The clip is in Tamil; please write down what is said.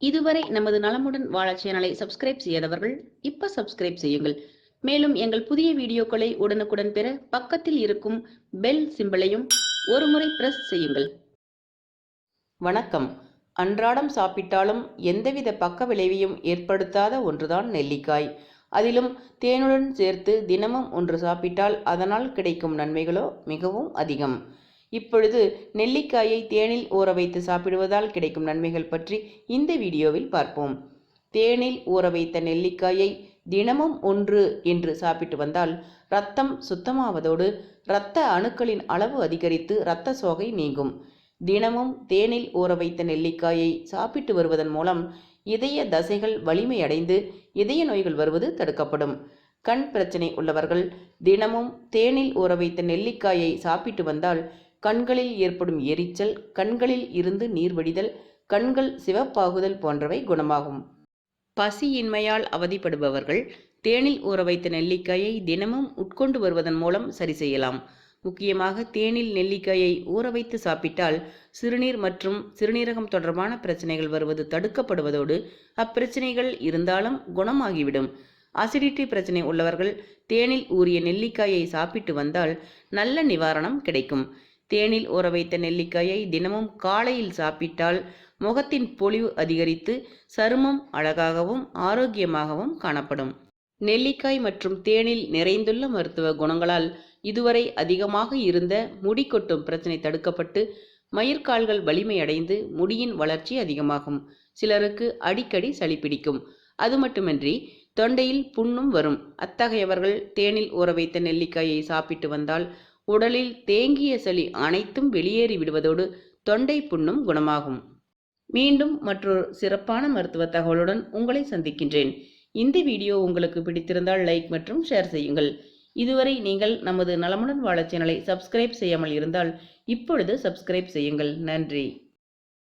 இதுவரை நமது நலமுடன் வாழ சேனலை சப்ஸ்கிரைப் செய்யாதவர்கள் இப்ப சப்ஸ்கிரைப் செய்யுங்கள். மேலும் எங்கள் புதிய வீடியோக்களை உடனுக்குடன் பெற பக்கத்தில் இருக்கும் பெல் சிம்பலையும் ஒருமுறை பிரஸ் செய்யுங்கள். வணக்கம். அன்றாடம் சாப்பிட்டாலும் எந்தவித பக்க விளைவையும் ஏற்படுத்தாத ஒன்றுதான் நெல்லிக்காய். அதிலும் தேனுடன் சேர்த்து தினமும் ஒன்று சாப்பிட்டால் அதனால் கிடைக்கும் நன்மைகளோ மிகவும் அதிகம். இப்பொழுது நெல்லிக்காயை தேனில் ஊற வைத்து சாப்பிடுவதால் கிடைக்கும் நன்மைகள் பற்றி இந்த வீடியோவில் பார்ப்போம். தேனில் ஊற வைத்த நெல்லிக்காயை தினமும் ஒன்று என்று சாப்பிட்டு வந்தால் இரத்தம் சுத்தமாவதோடு இரத்த அணுக்களின் அளவு அதிகரித்து இரத்த சோகை நீங்கும். தினமும் தேனில் ஊற வைத்த நெல்லிக்காயை சாப்பிட்டு வருவதன் மூலம் இதய தசைகள் வலிமையடைந்து இதய நோய்கள் வருவது தடுக்கப்படும். கண் பிரச்சனை உள்ளவர்கள் தினமும் தேனில் ஊற வைத்த நெல்லிக்காயை சாப்பிட்டு வந்தால் கண்களில் ஏற்படும் எரிச்சல், கண்களில் இருந்து நீர் வடிதல், கண்கள் சிவப்பாகுதல் போன்றவை குணமாகும். பசியின்மையால் அவதிப்படுபவர்கள் தேனில் ஊற வைத்த நெல்லிக்காயை தினமும் உட்கொண்டு வருவதன் மூலம் சரி செய்யலாம். முக்கியமாக தேனில் நெல்லிக்காயை ஊற வைத்து சாப்பிட்டால் சிறுநீர் மற்றும் சிறுநீரகம் தொடர்பான பிரச்சனைகள் வருவது தடுக்கப்படுவதோடு அப்பிரச்சனைகள் இருந்தாலும் குணமாகிவிடும். அசிடிட்டி பிரச்சனை உள்ளவர்கள் தேனில் ஊறிய நெல்லிக்காயை சாப்பிட்டு வந்தால் நல்ல நிவாரணம் கிடைக்கும். தேனில் ஊற வைத்த நெல்லிக்காயை தினமும் காலையில் சாப்பிட்டால் முகத்தின் பொலிவு அதிகரித்து சருமம் அழகாகவும் ஆரோக்கியமாகவும் காணப்படும். நெல்லிக்காய் மற்றும் தேனில் நிறைந்துள்ள மருத்துவ குணங்களால் இதுவரை அதிகமாக இருந்த முடி கொட்டும் பிரச்சனை தடுக்கப்பட்டு மயிர்கால்கள் வலிமையடைந்து முடியின் வளர்ச்சி அதிகமாகும். சிலருக்கு அடிக்கடி சளி பிடிக்கும். அது மட்டுமின்றி தொண்டையில் புண்ணும் வரும். அத்தகையவர்கள் தேனில் ஊற வைத்த நெல்லிக்காயை சாப்பிட்டு வந்தால் உடலில் தேங்கிய சளி அனைத்தும் வெளியேறி விடுவதோடு தொண்டை புண்ணும் குணமாகும். மீண்டும் மற்றொரு சிறப்பான மருத்துவ தகவலுடன் உங்களை சந்திக்கின்றேன். இந்த வீடியோ உங்களுக்கு பிடித்திருந்தால் லைக் மற்றும் ஷேர் செய்யுங்கள். இதுவரை நீங்கள் நமது நலமுடன் வாழ சேனலை சப்ஸ்கிரைப் செய்யாமல் இருந்தால் இப்பொழுது சப்ஸ்கிரைப் செய்யுங்கள். நன்றி.